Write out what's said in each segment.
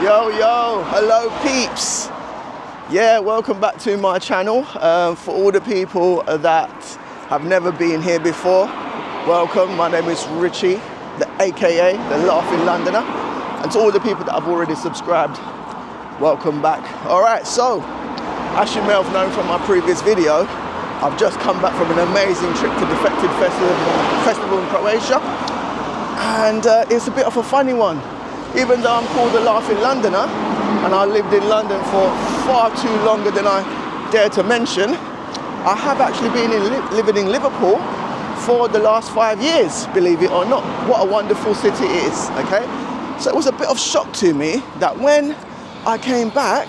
Yo, hello peeps. Yeah, welcome back to my channel. For all the people that have never been here before, welcome. My name is Richie, the AKA, the Laughing Londoner. And to all the people that have already subscribed, welcome back. All right, so as you may have known from my previous video, I've just come back from an amazing trip to Defected Festival in Croatia. And it's a bit of a funny one. Even though I'm called the Laughing Londoner, and I lived in London for far too longer than I dare to mention, I have actually been living in Liverpool for the last 5 years, believe it or not. What a wonderful city it is, okay? So it was a bit of shock to me that when I came back,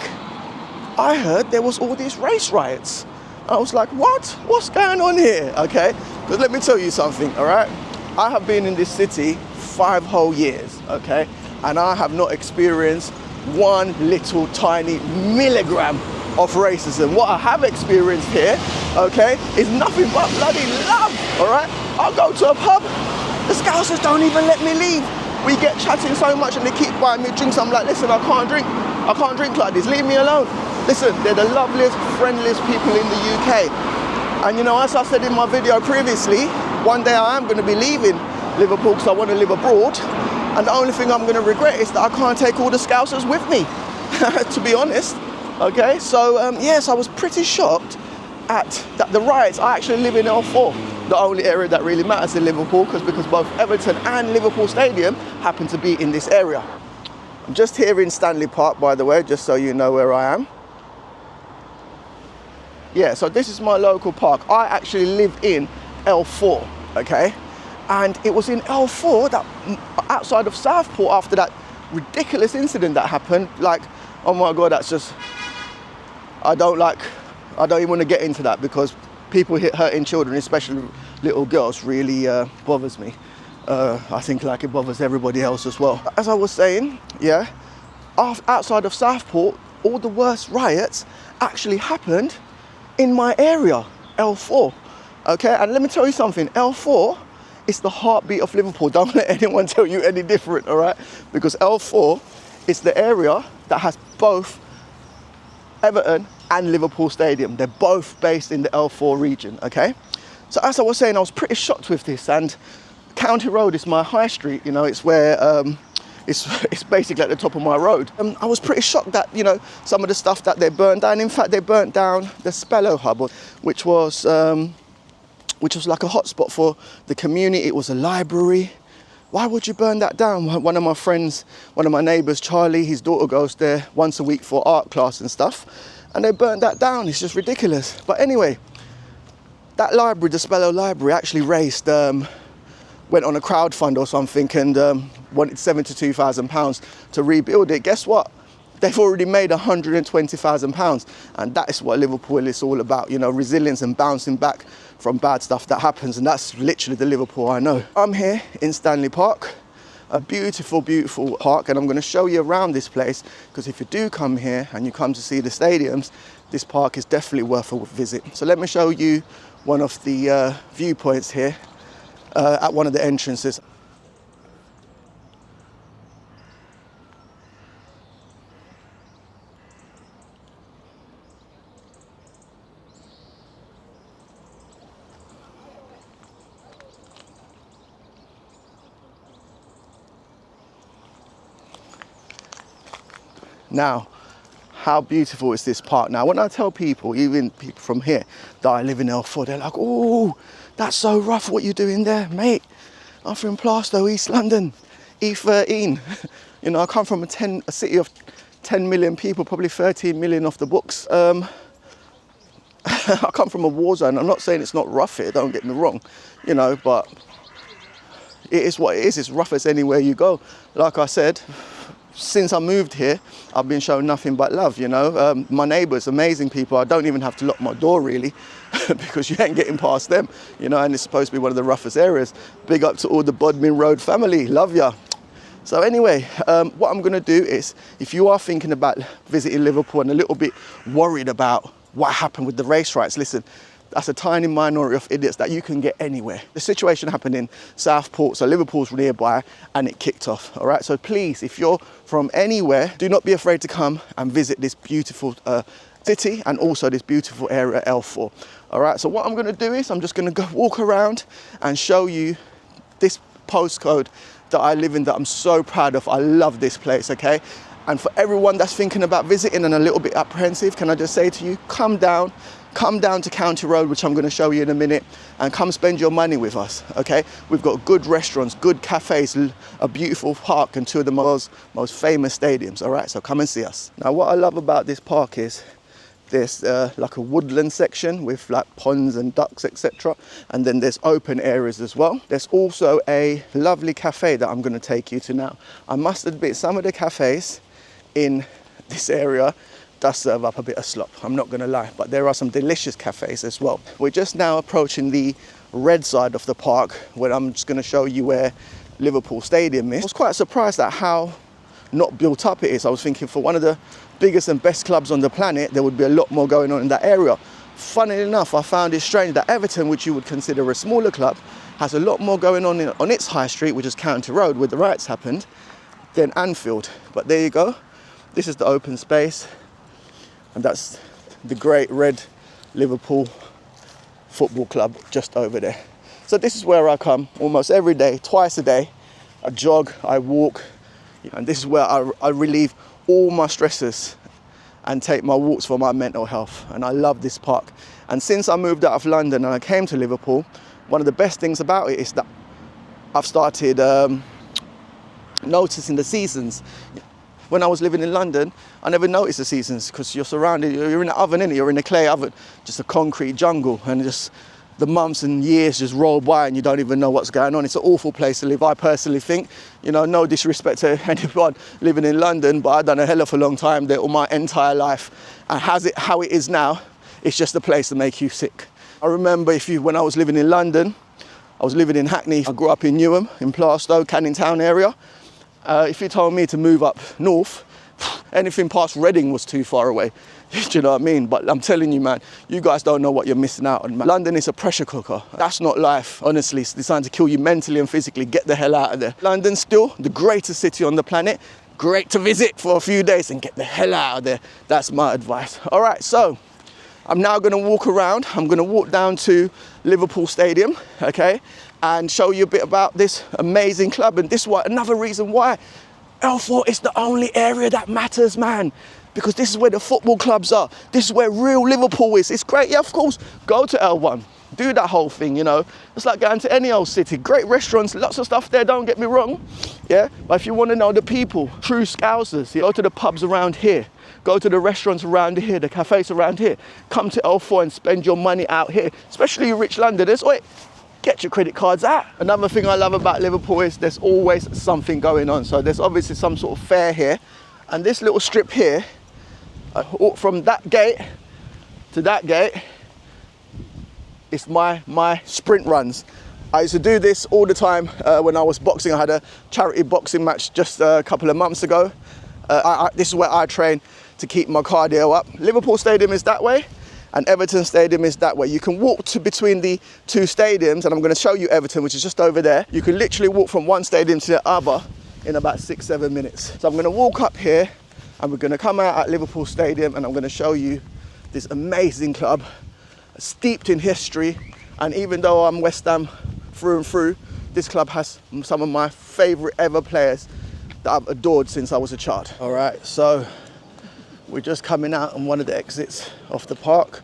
I heard there was all these race riots. I was like, what? What's going on here, okay? Because let me tell you something, all right? I have been in this city 5 whole years, okay? And I have not experienced one little tiny milligram of racism. What I have experienced here, okay, is nothing but bloody love, all right? I'll go to a pub, the Scousers don't even let me leave. We get chatting so much and they keep buying me drinks. I'm like, listen, I can't drink like this, leave me alone. Listen, they're the loveliest, friendliest people in the UK. And you know, as I said in my video previously, one day I am gonna be leaving Liverpool because I want to live abroad. And the only thing I'm going to regret is that I can't take all the Scousers with me, to be honest. Okay, so yes, I was pretty shocked at that the riots. I actually live in L4, the only area that really matters in Liverpool, because both Everton and Liverpool Stadium happen to be in this area. I'm just here in Stanley Park, by the way, just so you know where I am. Yeah, so this is my local park. I actually live in L4, okay? And it was in L4 that outside of Southport, after that ridiculous incident that happened, like, oh my God, that's just, I don't even want to get into that because people hurting children, especially little girls, really bothers me. I think like it bothers everybody else as well. As I was saying, yeah, outside of Southport, all the worst riots actually happened in my area, L4, okay? And let me tell you something, L4, it's the heartbeat of Liverpool. Don't let anyone tell you any different, all right? Because L4 is the area that has both Everton and Liverpool Stadium. They're both based in the L4 region, okay? So as I was saying, I was pretty shocked with this. And County Road is my high street, you know, it's where, it's basically at the top of my road. I was pretty shocked that, you know, some of the stuff that they burned down. In fact, they burnt down the Spello Hub, which was like a hotspot for the community. It was a library. Why would you burn that down? One of my friends, one of my neighbours, Charlie, his daughter goes there once a week for art class and stuff, and they burnt that down. It's just ridiculous. But anyway, that library, the Spello Library, actually raised, went on a crowdfund or something and wanted £72,000 to rebuild it. Guess what? They've already made £120,000, and that is what Liverpool is all about, you know, resilience and bouncing back from bad stuff that happens, and that's literally the Liverpool I know. I'm here in Stanley Park, a beautiful, beautiful park, and I'm going to show you around this place, because if you do come here and you come to see the stadiums, this park is definitely worth a visit. So let me show you one of the viewpoints here at one of the entrances. Now, how beautiful is this park? Now, when I tell people, even people from here, that I live in L4, they're like, oh, that's so rough what you're doing there, mate. I'm from Plaistow, East London, E13. You know, I come from a city of 10 million people, probably 13 million off the books. I come from a war zone. I'm not saying it's not rough here, don't get me wrong, you know, but it is what it is. It's rough as anywhere you go. Like I said, since I moved here, I've been shown nothing but love, you know. My neighbours, amazing people. I don't even have to lock my door, really, because you ain't getting past them, you know, and it's supposed to be one of the roughest areas. Big up to all the Bodmin Road family. Love ya. So anyway, what I'm going to do is, if you are thinking about visiting Liverpool and a little bit worried about what happened with the race riots, listen, That's a tiny minority of idiots that you can get anywhere. The situation happened in Southport, so Liverpool's nearby, and it kicked off, all right? So please, if you're from anywhere, do not be afraid to come and visit this beautiful city and also this beautiful area, L4. All right, so what I'm gonna do is I'm just gonna go walk around and show you this postcode that I live in that I'm so proud of. I love this place, okay? And for everyone that's thinking about visiting and a little bit apprehensive, can I just say to you, come down to County Road, which I'm going to show you in a minute, and come spend your money with us, okay? We've got good restaurants, good cafes, a beautiful park, and two of the most famous stadiums, all right? So come and see us. Now, what I love about this park is there's like a woodland section with like ponds and ducks, etc. And then there's open areas as well. There's also a lovely cafe that I'm going to take you to now. I must admit, some of the cafes in this area does serve up a bit of slop, I'm not going to lie, but there are some delicious cafes as well. We're just now approaching the red side of the park, where I'm just going to show you where Liverpool Stadium is. I was quite surprised at how not built up it is. I was thinking for one of the biggest and best clubs on the planet, there would be a lot more going on in that area. Funnily enough, I found it strange that Everton, which you would consider a smaller club, has a lot more going on its high street, which is County Road, where the riots happened, than Anfield. But there you go. This is the open space, and that's the great red Liverpool Football Club just over there. So this is where I come almost every day, twice a day. I jog, I walk, and this is where I relieve all my stresses and take my walks for my mental health. And I love this park. And since I moved out of London and I came to Liverpool, one of the best things about it is that I've started noticing the seasons. When I was living in London, I never noticed the seasons because you're surrounded, you're in an oven, innit? You're in a clay oven, just a concrete jungle, and just the months and years just roll by and you don't even know what's going on. It's an awful place to live, I personally think. You know, no disrespect to anyone living in London, but I've done a hell of a long time there all my entire life. And how it is now, it's just a place to make you sick. I remember when I was living in London, I was living in Hackney. I grew up in Newham, in Plaistow, Canning Town area. If you told me to move up north, anything past Reading was too far away. Do you know what I mean? But I'm telling you, man, you guys don't know what you're missing out on, man. London is a pressure cooker. That's not life, honestly. It's designed to kill you mentally and physically. Get the hell out of there. London's still the greatest city on the planet. Great to visit for a few days and get the hell out of there. That's my advice. All right, so I'm now going to walk around. I'm going to walk down to Liverpool Stadium, okay, and show you a bit about this amazing club. And this is another reason why L4 is the only area that matters, man. Because this is where the football clubs are. This is where real Liverpool is. It's great, yeah, of course. Go to L1, do that whole thing, you know. It's like going to any old city. Great restaurants, lots of stuff there, don't get me wrong. Yeah, but if you want to know the people, true Scousers, you go to the pubs around here. Go to the restaurants around here, the cafes around here. Come to L4 and spend your money out here. Especially you rich Londoners. Wait, get your credit cards out. Another thing I love about Liverpool is there's always something going on. So there's obviously some sort of fair here. And this little strip here, from that gate to that gate, it's my sprint runs. I used to do this all the time when I was boxing. I had a charity boxing match just a couple of months ago. This is where I train to keep my cardio up. Liverpool Stadium is that way and Everton Stadium is that way. You can walk between the two stadiums, and I'm going to show you Everton, which is just over there. You can literally walk from one stadium to the other in about 6-7 minutes. So I'm going to walk up here and we're going to come out at Liverpool Stadium and I'm going to show you this amazing club, steeped in history. And even though I'm West Ham through and through, this club has some of my favourite ever players that I've adored since I was a child. All right, so we're just coming out on one of the exits of the park,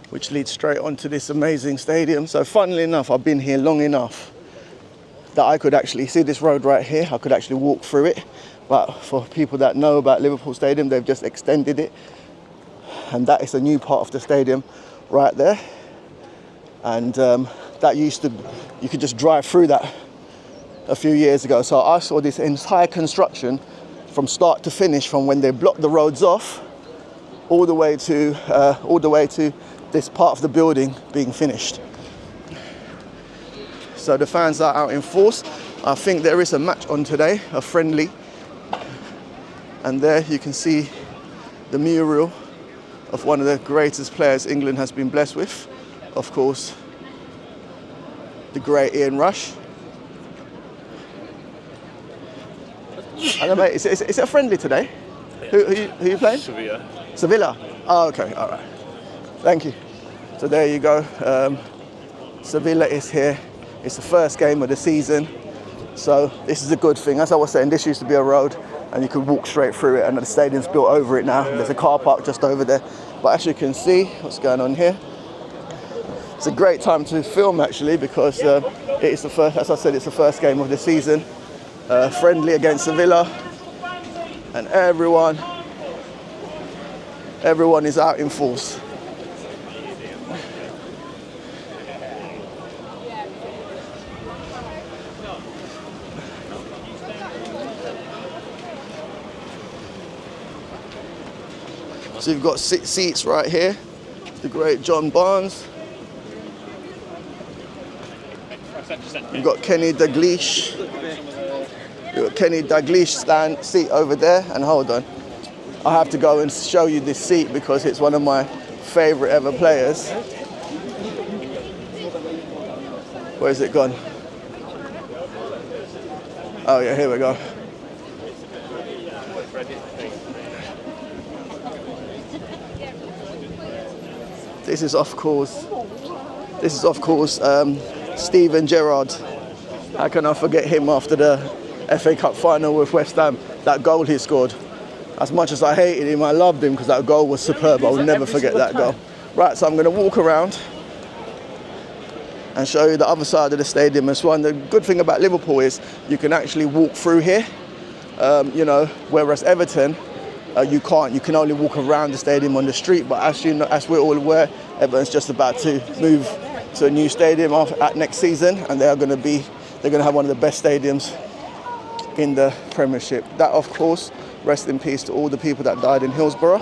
which leads straight onto this amazing stadium. So funnily enough, I've been here long enough that I could actually see this road right here. I could actually walk through it. But for people that know about Liverpool Stadium, they've just extended it. And that is a new part of the stadium right there. And that you could just drive through that a few years ago. So I saw this entire construction from start to finish, from when they blocked the roads off all the way to this part of the building being finished. So the fans are out in force. I think there is a match on today, a friendly. And there you can see the mural of one of the greatest players England has been blessed with, of course, the great Ian Rush. And mate, is it a friendly today? Who you playing? Sevilla. Sevilla? Oh, okay, all right. Thank you. So there you go. Sevilla is here. It's the first game of the season. So this is a good thing. As I was saying, this used to be a road and you could walk straight through it, and the stadium's built over it now. There's a car park just over there. But as you can see, what's going on here, it's a great time to film actually, because it is the first, as I said, it's the first game of the season. Friendly against Sevilla, and everyone is out in force. So you've got 6 seats right here. The great John Barnes. You've got Kenny Dalglish. You've got Kenny Dalglish seat over there. And hold on, I have to go and show you this seat because it's one of my favourite ever players. Where's it gone? Oh yeah, here we go. This is of course Steven Gerrard. How can I forget him after the FA Cup final with West Ham? That goal he scored. As much as I hated him, I loved him because that goal was superb. I'll never forget that goal. Right, so I'm going to walk around and show you the other side of the stadium as well. And the good thing about Liverpool is you can actually walk through here, whereas Everton, you can't. You can only walk around the stadium on the street. But as you know, as we're all aware, Everton's just about to move to a new stadium at next season, and they're going to have one of the best stadiums in the Premiership. That, of course, rest in peace to all the people that died in Hillsborough.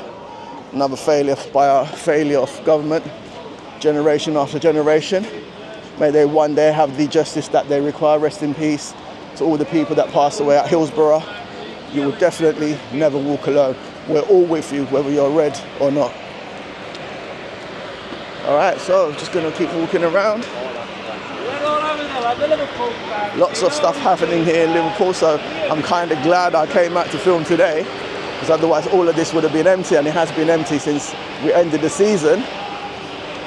Another failure of government, generation after generation. May they one day have the justice that they require. Rest in peace to all the people that passed away at Hillsborough. You will definitely never walk alone. We're all with you, whether you're red or not. All right, so just gonna keep walking around. Lots of stuff happening here in Liverpool, so I'm kind of glad I came out to film today, because otherwise all of this would have been empty, and it has been empty since we ended the season.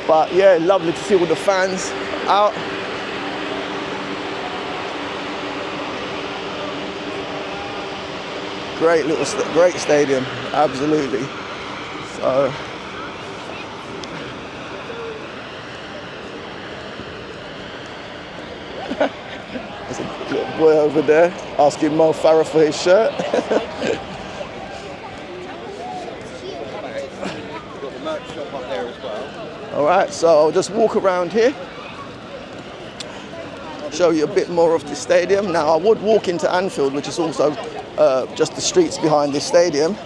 But yeah, lovely to see all the fans out. Great stadium, absolutely. So there's a little boy over there asking Mo Farah for his shirt. All right, so I'll just walk around here, show you a bit more of the stadium. Now I would walk into Anfield, which is also just the streets behind this stadium,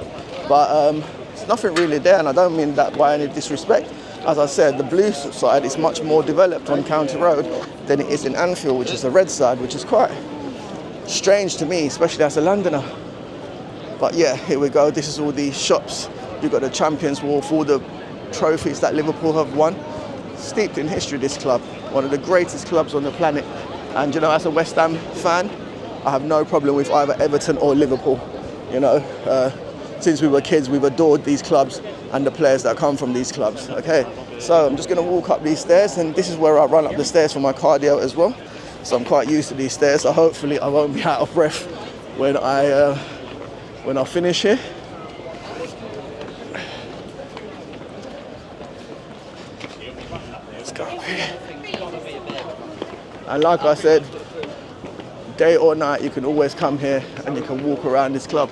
but there's nothing really there, and I don't mean that by any disrespect. As I said, the blue side is much more developed on County Road than it is in Anfield, which is the red side, which is quite strange to me, especially as a Londoner. But yeah, here we go. This is all the shops. You've got the Champions Wharf, all the trophies that Liverpool have won. Steeped in history, this club, one of the greatest clubs on the planet. And you know, as a West Ham fan, I have no problem with either Everton or Liverpool. You know, since we were kids, we've adored these clubs and the players that come from these clubs. Okay, so I'm just going to walk up these stairs, and this is where I run up the stairs for my cardio as well. So I'm quite used to these stairs, so hopefully I won't be out of breath when I finish here. Let's go up here. And like I said, day or night, you can always come here and you can walk around this club.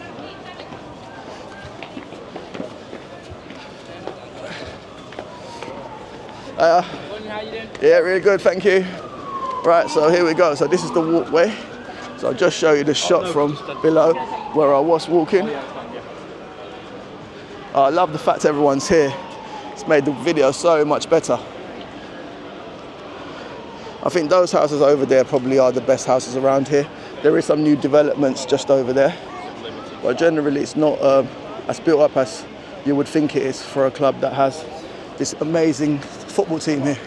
Yeah, really good, thank you. Right, so here we go. So this is the walkway. So I'll just show you the shot from below where I was walking. I love the fact everyone's here. It's made the video so much better. I think those houses over there probably are the best houses around here. There is some new developments just over there, but generally it's not as built up as you would think it is for a club that has this amazing football team here.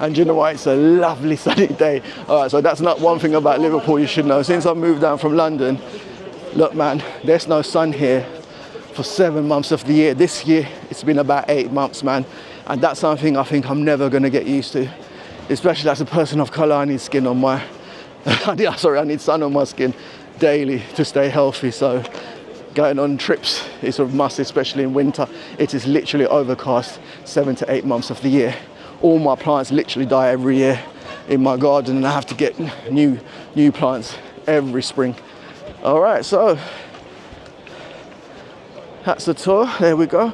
And you know what? It's a lovely sunny day. All right, so that's not one thing about Liverpool you should know. Since I moved down from London, look, man, there's no sun here for 7 months of the year. This year, it's been about 8 months, man. And that's something I think I'm never gonna get used to. Especially as a person of color, I need skin on my, I need sun on my skin daily to stay healthy. So going on trips is a must, especially in winter. It is literally overcast 7 to 8 months of the year. All my plants literally die every year in my garden, and I have to get new plants every spring. All right, so that's the tour. There we go.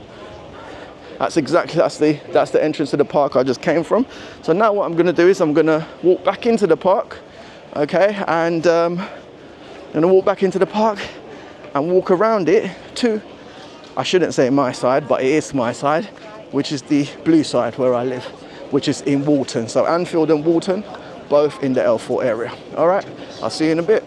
That's the entrance to the park I just came from. So now what I'm gonna do is I'm gonna walk back into the park, okay? And I'm gonna walk back into the park and walk around it to, I shouldn't say my side, but it is my side, which is the blue side where I live, which is in Walton. So Anfield and Walton, both in the L4 area. All right, I'll see you in a bit.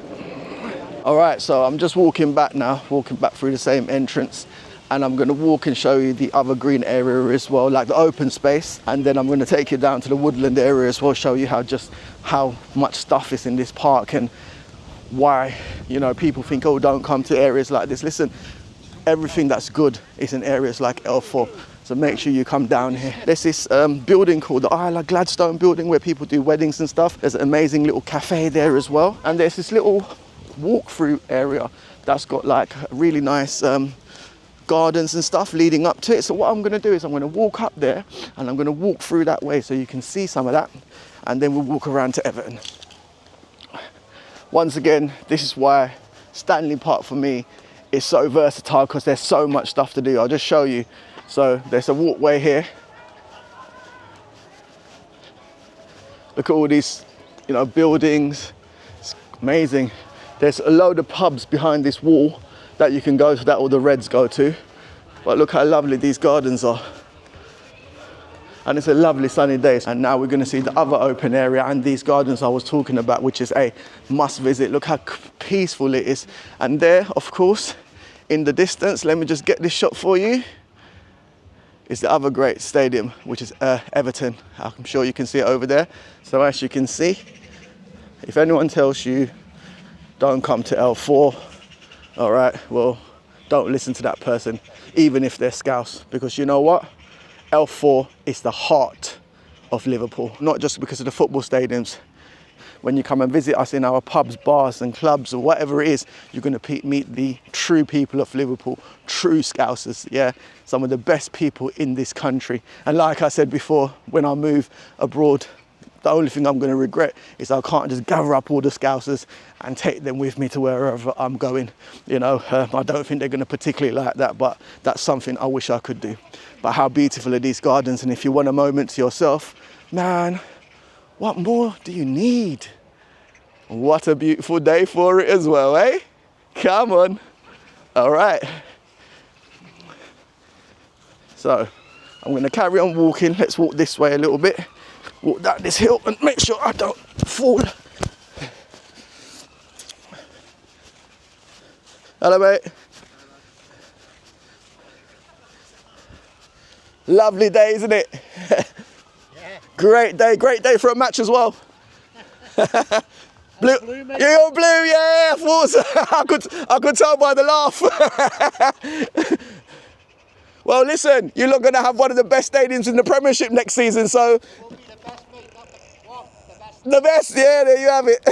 All right, so I'm just walking back now, walking back through the same entrance, and I'm gonna walk and show you the other green area as well, like the open space. And then I'm gonna take you down to the woodland area as well, show you how much stuff is in this park and why, you know, people think, oh, don't come to areas like this. Listen, everything that's good is in areas like L4. So make sure you come down here. There's this building called the Isle of Gladstone building where people do weddings and stuff. There's an amazing little cafe there as well. And there's this little walk-through area that's got like really nice gardens and stuff leading up to it. So what I'm gonna do is I'm gonna walk up there and I'm gonna walk through that way so you can see some of that, and then we'll walk around to Everton. Once again, this is why Stanley Park for me is so versatile, because there's so much stuff to do. I'll just show you. So there's a walkway here. Look at all these, you know, buildings. It's amazing. There's a load of pubs behind this wall that you can go to, that all the Reds go to. But look how lovely these gardens are. And it's a lovely sunny day. And now we're gonna see the other open area and these gardens I was talking about, which is a must visit. Look how peaceful it is. And there, of course, in the distance, let me just get this shot for you, is the other great stadium, which is Everton. I'm sure you can see it over there. So as you can see, if anyone tells you don't come to L4, all right, well, don't listen to that person, even if they're Scouse, because you know what? L4 is the heart of Liverpool, not just because of the football stadiums. When you come and visit us in our pubs, bars and clubs or whatever it is, you're going to meet the true people of Liverpool, true Scousers, yeah? Some of the best people in this country. And like I said before, when I move abroad, the only thing I'm going to regret is I can't just gather up all the Scousers and take them with me to wherever I'm going. You know, I don't think they're going to particularly like that, but that's something I wish I could do. But how beautiful are these gardens? And if you want a moment to yourself, man, what more do you need? What a beautiful day for it as well, eh? Come on. All right. So I'm going to carry on walking. Let's walk this way a little bit. Walk down this hill and make sure I don't fall. Hello, mate. Lovely day, isn't it? Yeah. Great day for a match as well. Blue, you're blue, yeah. I thought so. I could tell by the laugh. Well, listen, you're not going to have one of the best stadiums in the Premiership next season, so. The best, yeah, there you have it.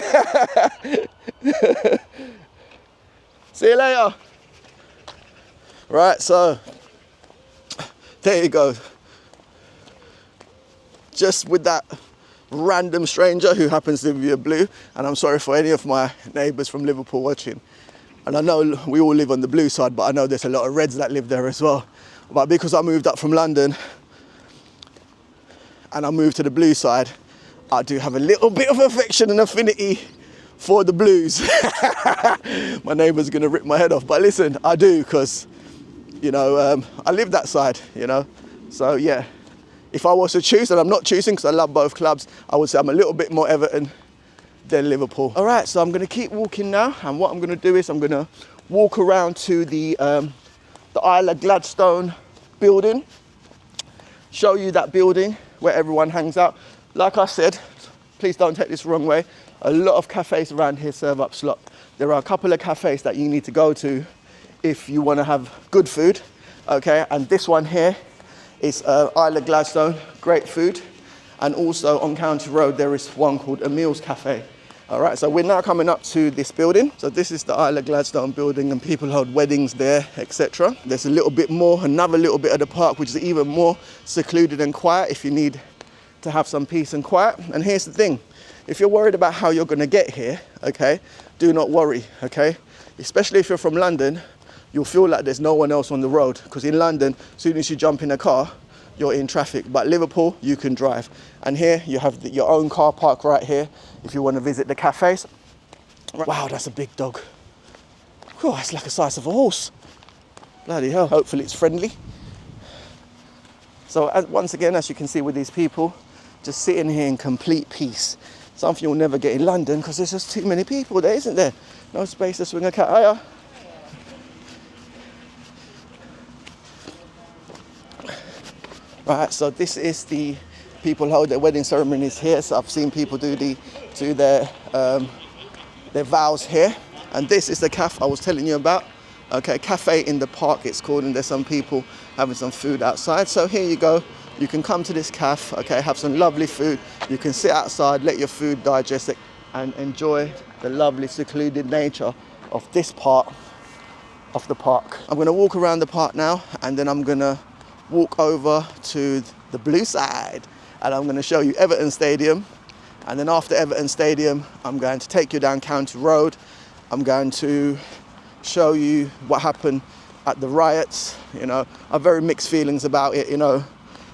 See you later. Right, so there you go. Just with that random stranger who happens to be a blue, and I'm sorry for any of my neighbours from Liverpool watching. And I know we all live on the blue side, but I know there's a lot of Reds that live there as well. But because I moved up from London and I moved to the blue side, I do have a little bit of affection and affinity for the Blues. My neighbour's gonna rip my head off, but listen, I do, because, you know, I live that side, you know. So yeah, if I was to choose, and I'm not choosing because I love both clubs, I would say I'm a little bit more Everton than Liverpool. All right, so I'm gonna keep walking now, and what I'm gonna do is I'm gonna walk around to the Isle of Gladstone building, show you that building where everyone hangs out. like I said, please don't take this the wrong way, a lot of cafes around here serve up slop. There are a couple of cafes that you need to go to if you want to have good food, okay? And this one here is Isle of Gladstone, great food. And also on County Road, there is one called Emil's Cafe. All right, so we're now coming up to this building. So this is the Isle of Gladstone building, and people hold weddings there, etc. There's a little bit more, another little bit of the park, which is even more secluded and quiet if you need to have some peace and quiet. And here's the thing, if you're worried about how you're gonna get here, okay, do not worry, okay? Especially if you're from London, you'll feel like there's no one else on the road, because in London, as soon as you jump in a car, you're in traffic. But Liverpool, you can drive. And here you have your own car park right here if you want to visit the cafes. Wow, that's a big dog. Oh, it's like the size of a horse. Bloody hell. Hopefully it's friendly. So once again, as you can see with these people, just sitting here in complete peace. Something you'll never get in London because there's just too many people there, isn't there? No space to swing a cat. Hiya. Right, so this is the people hold their wedding ceremonies here. So I've seen people do their vows here. And this is the cafe I was telling you about. Okay, cafe in the park it's called, and there's some people having some food outside. So here you go. You can come to this cafe, okay, have some lovely food. You can sit outside, let your food digest it, and enjoy the lovely secluded nature of this part of the park. I'm gonna walk around the park now, and then I'm gonna walk over to the blue side, and I'm going to show you Everton Stadium. And then after Everton Stadium, I'm going to take you down County Road. I'm going to show you what happened at the riots. You know, I have very mixed feelings about it, you know,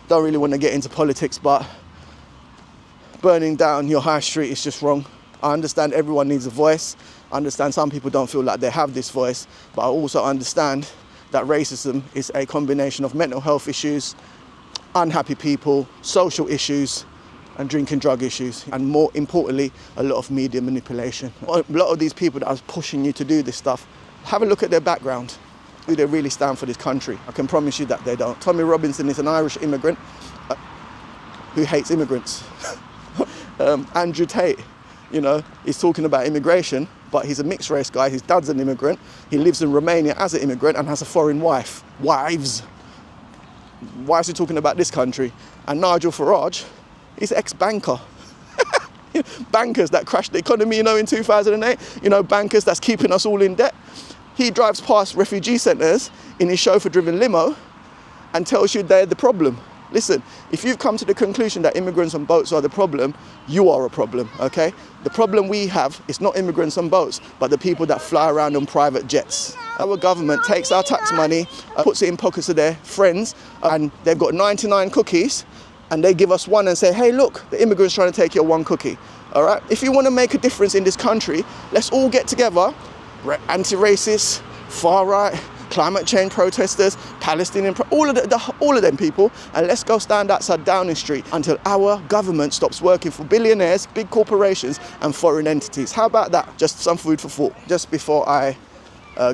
don't really want to get into politics, but burning down your high street is just wrong. I understand everyone needs a voice. I understand some people don't feel like they have this voice, but I also understand that racism is a combination of mental health issues, unhappy people, social issues, and drinking drug issues, and more importantly, a lot of media manipulation. A lot of these people that are pushing you to do this stuff, have a look at their background. Do they really stand for this country? I can promise you that they don't. Tommy Robinson is an Irish immigrant who hates immigrants. Andrew Tate, you know, he's talking about immigration, but he's a mixed race guy. His dad's an immigrant. He lives in Romania as an immigrant and has a foreign wife. Wives. Why is he talking about this country? And Nigel Farage, he's ex-banker. Bankers that crashed the economy, you know, in 2008. You know, bankers that's keeping us all in debt. He drives past refugee centres in his chauffeur-driven limo and tells you they're the problem. Listen, if you've come to the conclusion that immigrants on boats are the problem, you are a problem, okay? The problem we have is not immigrants on boats, but the people that fly around on private jets. Our government takes our tax money, puts it in pockets of their friends, and they've got 99 cookies, and they give us one and say, hey, look, the immigrant's trying to take your one cookie, all right? If you want to make a difference in this country, let's all get together, anti-racist, far-right, climate change protesters, Palestinian, all of them people, and let's go stand outside Downing Street until our government stops working for billionaires, big corporations, and foreign entities. How about that? Just some food for thought. Just before I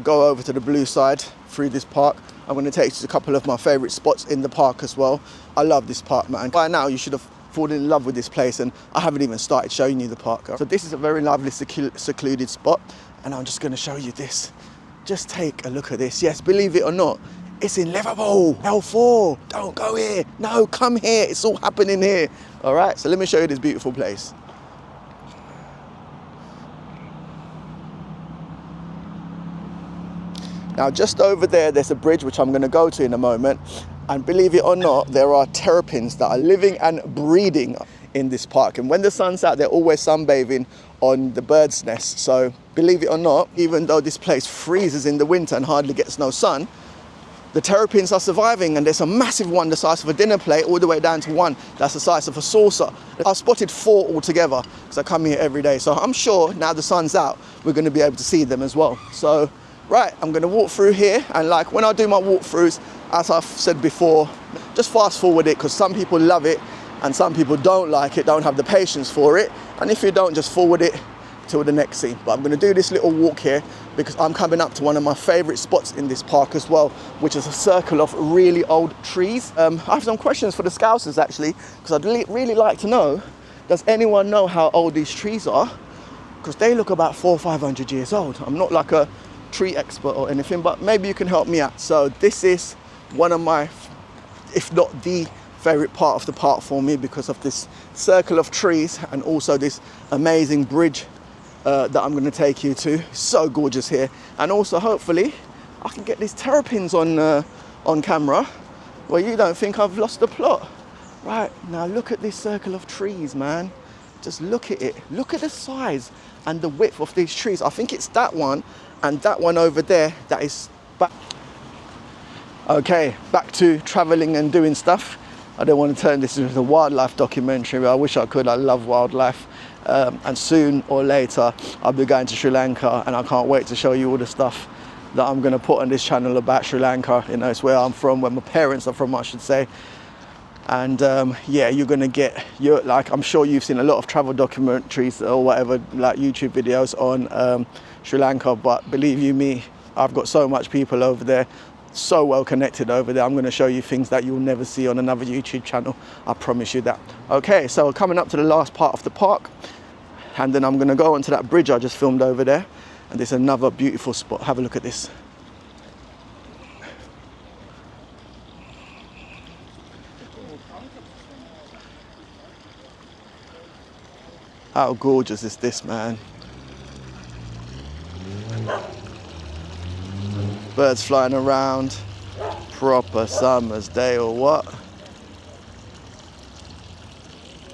go over to the blue side through this park, I'm going to take you to a couple of my favourite spots in the park as well. I love this park, man. By now, you should have fallen in love with this place, and I haven't even started showing you the park. So this is a very lovely secluded spot, and I'm just going to show you this. Just take a look at this. Yes, believe it or not, it's in Liverpool L4. Don't go here. No, come here. It's all happening here. All right, so let me show you this beautiful place. Now, just over there's a bridge, which I'm going to go to in a moment. And believe it or not, there are terrapins that are living and breeding in this park. And when the sun's out, they're always sunbathing on the bird's nest. So believe it or not, even though this place freezes in the winter and hardly gets no sun, the terrapins are surviving, and there's a massive one the size of a dinner plate all the way down to one that's the size of a saucer. I've spotted 4 altogether because I come here every day. So I'm sure now the sun's out, we're going to be able to see them as well. So, right, I'm going to walk through here, and like when I do my walkthroughs, as I've said before, just fast forward it, because some people love it and some people don't like it, don't have the patience for it. And if you don't, just forward it till the next scene. But I'm going to do this little walk here because I'm coming up to one of my favourite spots in this park as well, which is a circle of really old trees. I have some questions for the Scousers actually, because I'd really like to know, does anyone know how old these trees are? Because they look about 400 or 500 years old. I'm not like a tree expert or anything, but maybe you can help me out. So this is one of my, if not the favourite part of the park for me, because of this circle of trees and also this amazing bridge that I'm going to take you to. So gorgeous here, and also hopefully I can get these terrapins on camera where you don't think I've lost the plot. Right, now look at this circle of trees, man. Just look at it. Look at the size and the width of these trees. I think it's that one and that one over there that is back. Okay, back to traveling and doing stuff. I don't want to turn this into a wildlife documentary, but I wish I could. I love wildlife. And soon or later, I'll be going to Sri Lanka, and I can't wait to show you all the stuff that I'm going to put on this channel about Sri Lanka. You know, it's where I'm from, where my parents are from, I should say. And yeah, you're going to get, like, I'm sure you've seen a lot of travel documentaries or whatever, like YouTube videos on Sri Lanka, but believe you me, I've got so much people over there, so well connected over there. I'm going to show you things that you'll never see on another YouTube channel. I promise you that. Okay, so coming up to the last part of the park, and then I'm going to go onto that bridge I just filmed over there, and there's another beautiful spot. Have a look at this. How gorgeous is this, man? Birds flying around, proper summer's day or what?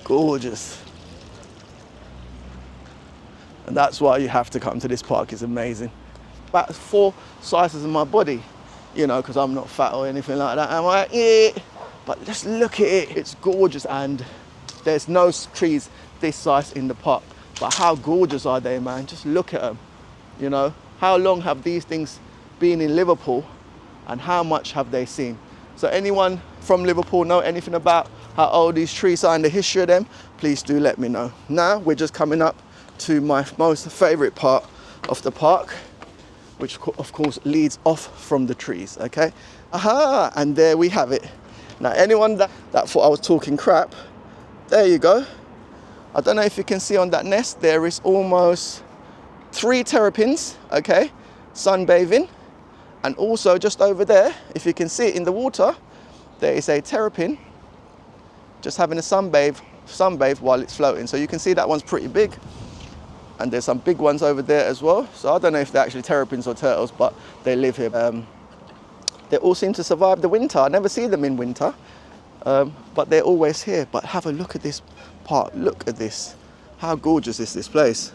Gorgeous. And that's why you have to come to this park. It's amazing. About 4 sizes of my body, you know, because I'm not fat or anything like that, am I? Yeah. But just look at it, it's gorgeous, and there's no trees this size in the park. But how gorgeous are they, man? Just look at them, you know? How long have these things been in Liverpool, and how much have they seen? So anyone from Liverpool know anything about how old these trees are and the history of them? Please do let me know. Now we're just coming up to my most favourite part of the park, which of course leads off from the trees, okay? Aha, and there we have it. Now anyone that thought I was talking crap, there you go. I don't know if you can see on that nest, there is almost 3 terrapins, okay, sunbathing. And also just over there, if you can see it in the water, there is a terrapin just having a sunbathe while it's floating. So you can see that one's pretty big. And there's some big ones over there as well. So I don't know if they're actually terrapins or turtles, but they live here. They all seem to survive the winter. I never see them in winter, but they're always here. But have a look at this park. Look at this. How gorgeous is this place?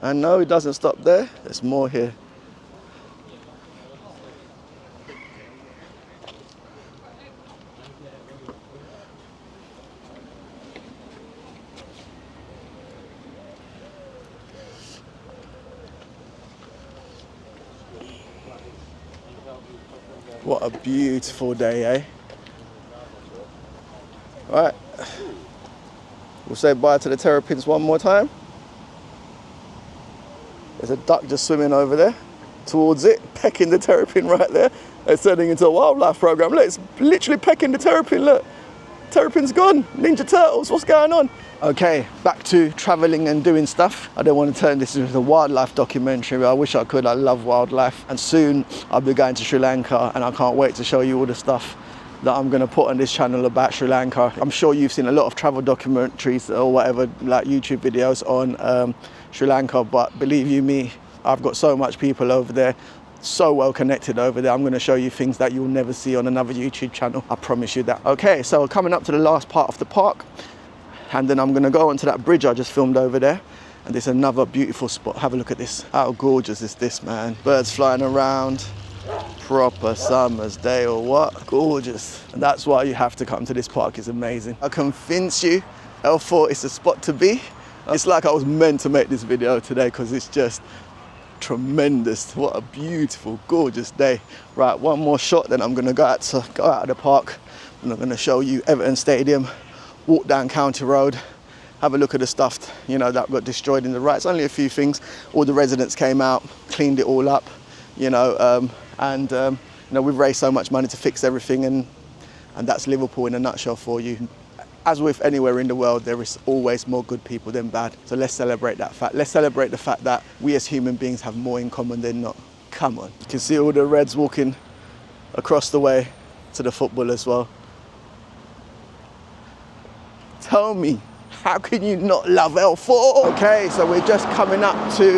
And no, it doesn't stop there. There's more here. What a beautiful day, eh? Right. We'll say bye to the terrapins one more time. There's a duck just swimming over there towards it, pecking the terrapin right there. It's turning into a wildlife program. Look, it's literally pecking the terrapin. Look, terrapin's gone. Ninja Turtles, what's going on? Okay, back to traveling and doing stuff. I don't want to turn this into a wildlife documentary, but I wish I could. I love wildlife. And soon I'll be going to Sri Lanka, and I can't wait to show you all the stuff that I'm going to put on this channel about Sri Lanka. I'm sure you've seen a lot of travel documentaries or whatever, like YouTube videos on Sri Lanka, but believe you me, I've got so much people over there, so well connected over there. I'm going to show you things that you'll never see on another YouTube channel. I promise you that. Okay, so coming up to the last part of the park, and then I'm going to go onto that bridge I just filmed over there, and there's another beautiful spot. Have a look at this. How gorgeous is this, man? Birds flying around, proper summer's day or what? Gorgeous. And that's why you have to come to this park. It's amazing. I convince you, L4 is the spot to be. It's like I was meant to make this video today because it's just tremendous. What a beautiful, gorgeous day. Right, one more shot, then I'm going to go out of the park, and I'm going to show you Everton Stadium, walk down County Road, have a look at the stuff, you know, that got destroyed in the riots. Only a few things. All the residents came out, cleaned it all up, you know, you know, we've raised so much money to fix everything, and that's Liverpool in a nutshell for you. As with anywhere in the world, there is always more good people than bad. So let's celebrate that fact. Let's celebrate the fact that we as human beings have more in common than not. Come on. You can see all the Reds walking across the way to the football as well. Tell me, how can you not love L4? Okay, so we're just coming up to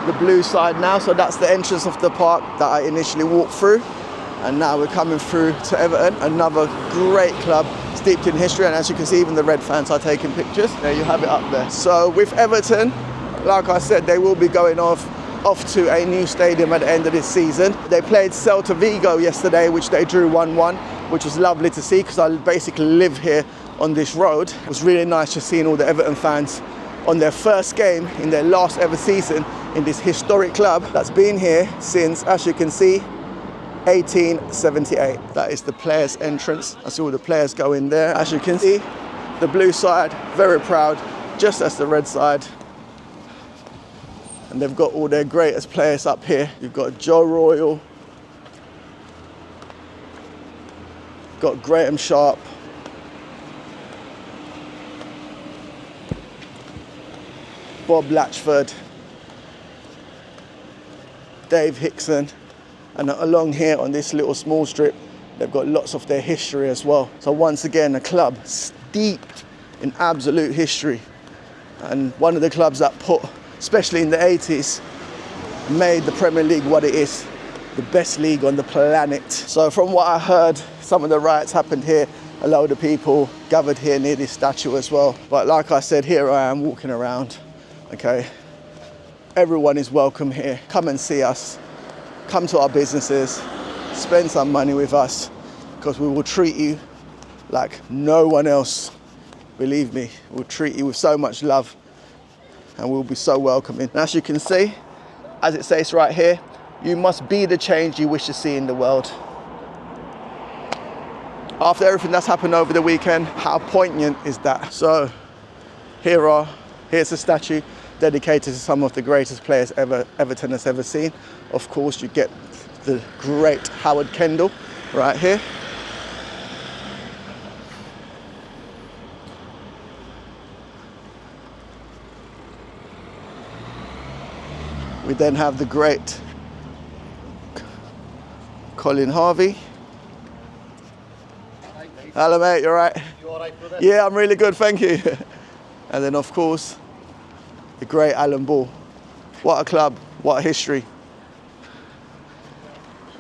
the blue side now. So that's the entrance of the park that I initially walked through. And now we're coming through to Everton, another great club steeped in history. And as you can see, even the Red fans are taking pictures. There you have it up there. So with Everton, like I said, they will be going off to a new stadium at the end of this season. They played Celta Vigo yesterday, which they drew 1-1, which was lovely to see because I basically live here on this road. It was really nice just seeing all the Everton fans on their first game in their last ever season in this historic club that's been here since, as you can see, 1878. That is the players' entrance. I see all the players go in there. As you can see, the blue side, very proud, just as the red side. And they've got all their greatest players up here. You've got Joe Royal, got Graham Sharp, Bob Latchford, Dave Hickson, and along here on this little small strip, they've got lots of their history as well. So once again, a club steeped in absolute history, and one of the clubs that put, especially in the 80s, made the Premier League what it is, the best league on the planet. So from what I heard, some of the riots happened here. A load of people gathered here near this statue as well. But like I said, here I am walking around, okay? Everyone is welcome here. Come and see us. Come to our businesses, spend some money with us, because we will treat you like no one else. Believe me, we'll treat you with so much love, and we'll be so welcoming. And as you can see, as it says right here, you must be the change you wish to see in the world. After everything that's happened over the weekend, how poignant is that? So here's a statue dedicated to some of the greatest players Everton has ever seen. Of course, you get the great Howard Kendall right here. We then have the great Colin Harvey. Hello mate, you all right? You all right, brother? Yeah, I'm really good, thank you. And then of course, the great Alan Ball. What a club, what a history.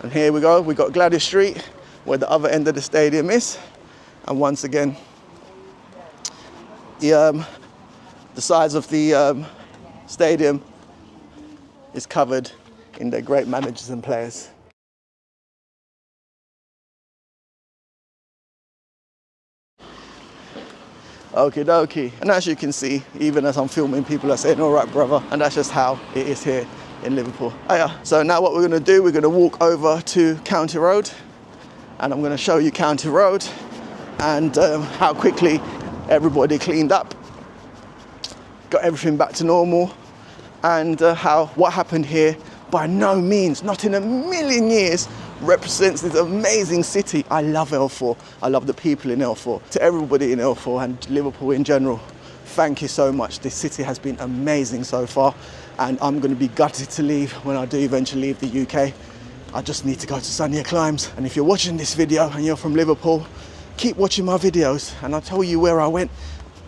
And here we go, we got Gladys Street, where the other end of the stadium is. And once again, the sides of the stadium is covered in their great managers and players. Okie dokie. And as you can see, even as I'm filming, people are saying, all right, brother. And that's just how it is here in Liverpool. Oh, yeah. So now what we're gonna do, we're gonna walk over to County Road, and I'm gonna show you County Road and how quickly everybody cleaned up, got everything back to normal, and what happened here by no means, not in a million years, represents this amazing city. I love L4. I love the people in L4. To everybody in L4 and Liverpool in general, thank you so much. This city has been amazing so far, and I'm going to be gutted to leave when I do eventually leave the UK. I just need to go to sunnier climes. And if you're watching this video and you're from Liverpool, keep watching my videos and I'll tell you where I went.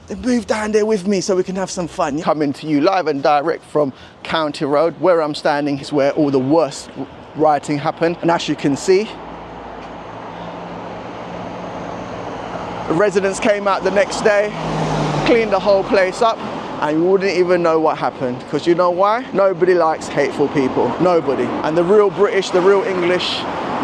Then move down there with me so we can have some fun. Coming to you live and direct from County Road. Where I'm standing is where all the worst rioting happened, and as you can see, the residents came out the next day, cleaned the whole place up, and you wouldn't even know what happened. Because you know why? Nobody likes hateful people. Nobody. And the real British, the real English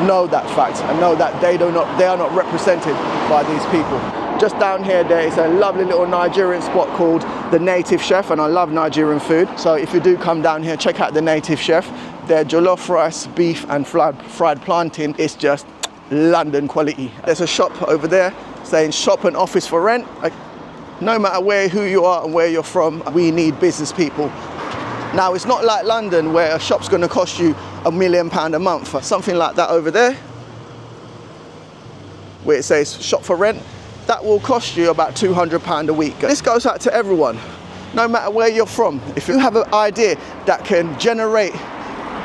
know that fact and know that they are not represented by these people. Just down here there is a lovely little Nigerian spot called the Native Chef, and I love Nigerian food. So if you do come down here, check out the Native Chef. Their jollof rice, beef and fried plantain is just London quality. There's a shop over there saying shop and office for rent. Like, no matter who you are and where you're from, we need business people. Now, it's not like London where a shop's going to cost you £1 million a month. Something like that over there, where it says shop for rent, that will cost you about £200 a week. This goes out to everyone, no matter where you're from. If you have an idea that can generate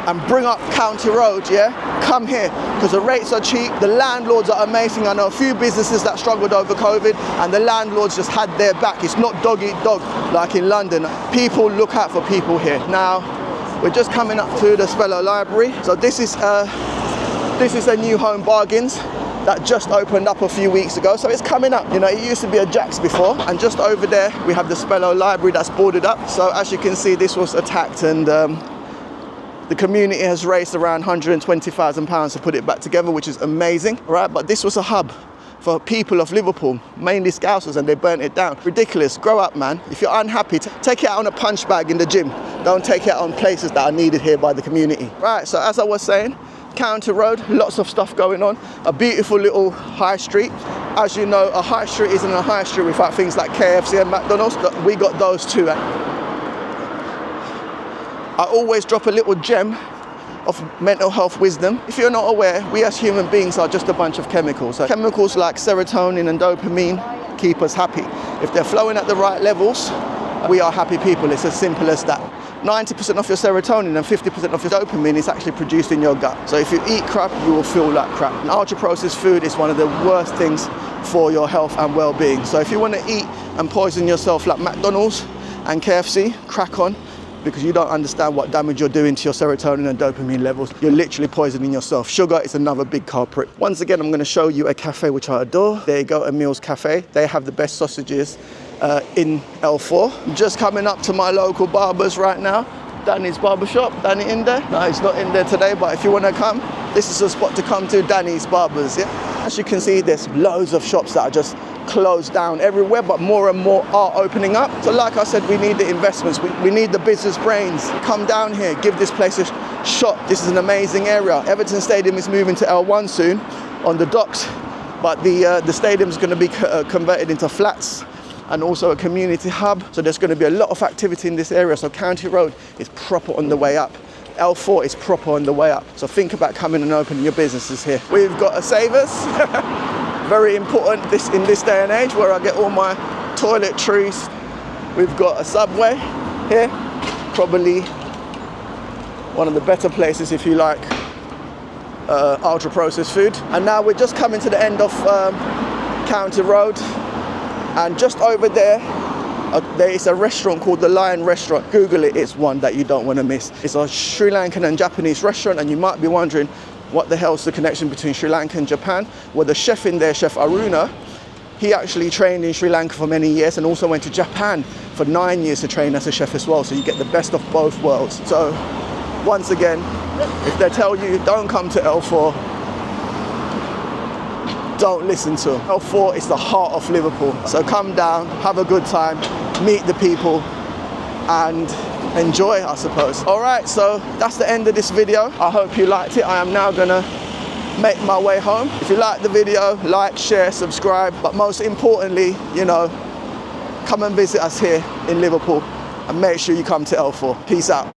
and bring up County Road, yeah, come here, because the rates are cheap, the landlords are amazing. I know a few businesses that struggled over COVID and the landlords just had their back. It's not dog eat dog like in London. People look out for people here. Now, we're just coming up to the Spello Library. So this is a new home bargains that just opened up a few weeks ago. So it's coming up. You know, it used to be a Jack's before, and just over there we have the Spello Library that's boarded up. So as you can see, this was attacked, and the community has raised around £120,000 to put it back together, which is amazing, right? But this was a hub for people of Liverpool, mainly Scousers, and they burnt it down. Ridiculous. Grow up, man. If you're unhappy, take it out on a punch bag in the gym. Don't take it out on places that are needed here by the community. Right, so as I was saying, County Road, lots of stuff going on. A beautiful little high street. As you know, a high street isn't a high street without things like KFC and McDonald's. We got those too. I always drop a little gem of mental health wisdom. If you're not aware, we as human beings are just a bunch of chemicals. So chemicals like serotonin and dopamine keep us happy. If they're flowing at the right levels, we are happy people. It's as simple as that. 90% of your serotonin and 50% of your dopamine is actually produced in your gut. So if you eat crap, you will feel like crap. And ultra-processed food is one of the worst things for your health and well-being. So if you want to eat and poison yourself like McDonald's and KFC, crack on, because you don't understand what damage you're doing to your serotonin and dopamine levels. You're literally poisoning yourself. Sugar is another big culprit. Once again, I'm going to show you a cafe which I adore. There you go, Emil's Cafe. They have the best sausages in L4. Just coming up to my local barbers right now. Danny's Barbershop. Danny in there? No, he's not in there today, but if you want to come, this is a spot to come to, Danny's Barbers, yeah? As you can see, there's loads of shops that are just closed down everywhere, but more and more are opening up. So like I said, we need the investments, we need the business brains. Come down here, give this place a shot. This is an amazing area. Everton Stadium is moving to L1 soon on the docks, but the stadium is going to be converted into flats and also a community hub. So there's going to be a lot of activity in this area. So County Road is proper on the way up. L4 is proper on the way up. So think about coming and opening your businesses here. We've got a Savers. Very important in this day and age, where I get all my toiletries. We've got a Subway here, probably one of the better places if you like ultra-processed food. And now we're just coming to the end of County Road, and just over there, there is a restaurant called the Lion Restaurant. Google it, it's one that you don't want to miss. It's a Sri Lankan and Japanese restaurant, and you might be wondering, what the hell's the connection between Sri Lanka and Japan? Well, the chef in there, Chef Aruna, he actually trained in Sri Lanka for many years and also went to Japan for 9 years to train as a chef as well. So you get the best of both worlds. So once again, if they tell you don't come to L4, don't listen to them. L4 is the heart of Liverpool. So come down, have a good time, meet the people, and enjoy, I suppose. All right, so that's the end of this video. I hope you liked it. I am now gonna make my way home. If you like the video, like, share, subscribe, but most importantly, you know, come and visit us here in Liverpool, and make sure you come to L4. Peace out.